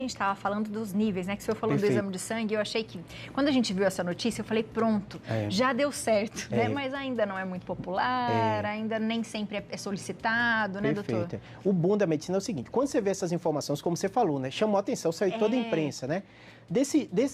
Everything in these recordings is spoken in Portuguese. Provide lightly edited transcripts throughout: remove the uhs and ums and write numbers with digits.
A gente estava falando dos níveis, né? Que o senhor falou Perfeito. do exame de sangue. Eu achei que, quando a gente viu essa notícia, eu falei, pronto, já deu certo, né? Mas ainda não é muito popular, ainda nem sempre é solicitado, né, doutor? Perfeito. O bom da medicina é o seguinte, quando você vê essas informações, como você falou, né? Chamou a atenção, saiu toda a imprensa, né?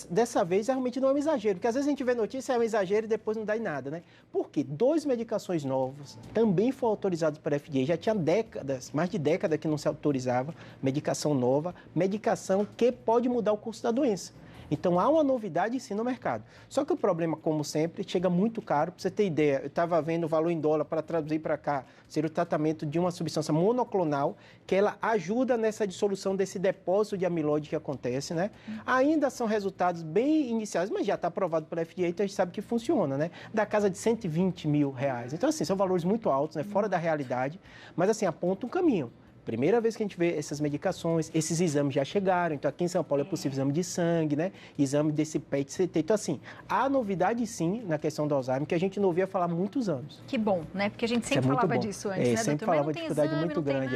Dessa vez, realmente não é um exagero, porque às vezes a gente vê notícia, é um exagero e depois não dá em nada, né? Por quê? 2 medicações novas também foram autorizadas pela FDA, já tinha décadas, mais de década que não se autorizava medicação nova, medicação que pode mudar o curso da doença. Então, há uma novidade sim no mercado. Só que o problema, como sempre, chega muito caro. Para você ter ideia, eu estava vendo o valor em dólar para traduzir para cá, seria o tratamento de uma substância monoclonal, que ela ajuda nessa dissolução desse depósito de amiloide que acontece, né? Ainda são resultados bem iniciais, mas já está aprovado pela FDA, então a gente sabe que funciona, né? Da casa de R$120 mil. Então, assim, são valores muito altos, né? Fora da realidade, mas assim, aponta um caminho. Primeira vez que a gente vê essas medicações, esses exames já chegaram, então aqui em São Paulo é possível exame de sangue, né? Exame desse PET-CT. Então, assim, há novidade sim na questão do Alzheimer, que a gente não ouvia falar há muitos anos. Que bom, né? Porque a gente sempre falava disso antes, né, doutor? Sempre falava uma dificuldade muito grande.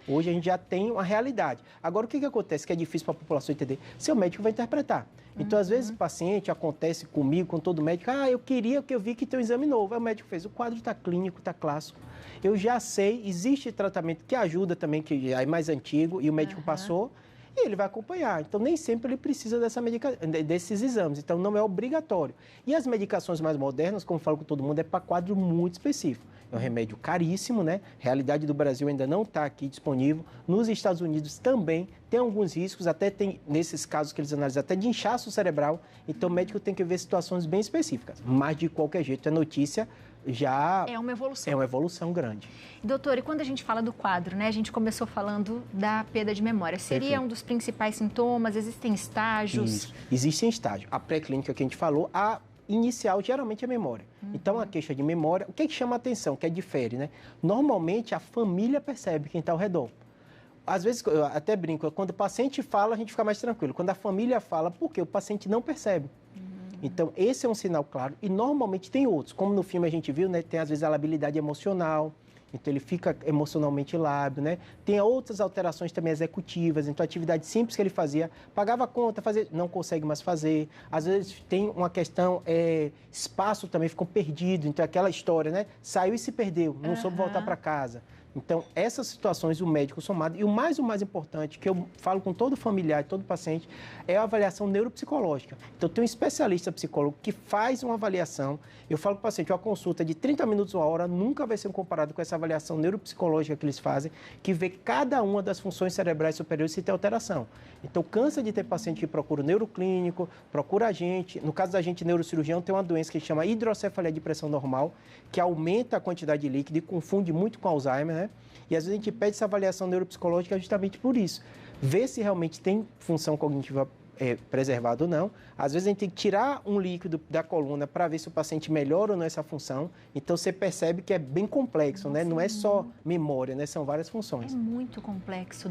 Hoje a gente já tem uma realidade. Agora, o que acontece que é difícil para a população entender? Seu médico vai interpretar. Então, às vezes, o paciente, acontece comigo, com todo médico, eu queria que eu vi que tem um exame novo. Aí o médico fez, o quadro está clínico, está clássico. Eu já sei, existe tratamento que ajuda também, que é mais antigo, e o médico passou, e ele vai acompanhar. Então, nem sempre ele precisa desses exames. Então, não é obrigatório. E as medicações mais modernas, como eu falo com todo mundo, é para quadro muito específico. É um remédio caríssimo, né? A realidade do Brasil ainda não está aqui disponível. Nos Estados Unidos também tem alguns riscos, até tem, nesses casos que eles analisam, até de inchaço cerebral. Então, o médico tem que ver situações bem específicas. Mas, de qualquer jeito, a notícia já é uma evolução. É uma evolução grande. Doutor, e quando a gente fala do quadro, né? A gente começou falando da perda de memória. Seria um dos principais sintomas? Existem estágios? Isso. Existem estágios. A pré-clínica que a gente falou, a inicial geralmente é memória. Então, a queixa de memória, o que chama a atenção, que difere, né? Normalmente, a família percebe quem está ao redor. Às vezes, eu até brinco, quando o paciente fala, a gente fica mais tranquilo. Quando a família fala, por quê? O paciente não percebe. Então, esse é um sinal claro. E, normalmente, tem outros. Como no filme a gente viu, né? Tem, às vezes, a labilidade emocional. Então, ele fica emocionalmente lábil, né? Tem outras alterações também executivas. Então, atividade simples que ele fazia, pagava a conta, não consegue mais fazer. Às vezes, tem uma questão, espaço também ficou perdido. Então, aquela história, né? Saiu e se perdeu, não soube voltar para casa. Então, essas situações, o médico somado, e o mais importante, que eu falo com todo familiar e todo paciente, é a avaliação neuropsicológica. Então, tem um especialista psicólogo que faz uma avaliação. Eu falo para o paciente, uma consulta de 30 minutos, 1 hora, nunca vai ser comparado com essa avaliação neuropsicológica que eles fazem, que vê cada uma das funções cerebrais superiores se tem alteração. Então, cansa de ter paciente que procura o neuroclínico, procura a gente. No caso da gente, neurocirurgião, tem uma doença que se chama hidrocefalia de pressão normal, que aumenta a quantidade de líquido e confunde muito com Alzheimer, né? E às vezes a gente pede essa avaliação neuropsicológica justamente por isso. Ver se realmente tem função cognitiva preservada ou não. Às vezes a gente tem que tirar um líquido da coluna para ver se o paciente melhora ou não essa função. Então você percebe que é bem complexo, né? Não é só memória, né? São várias funções. É muito complexo.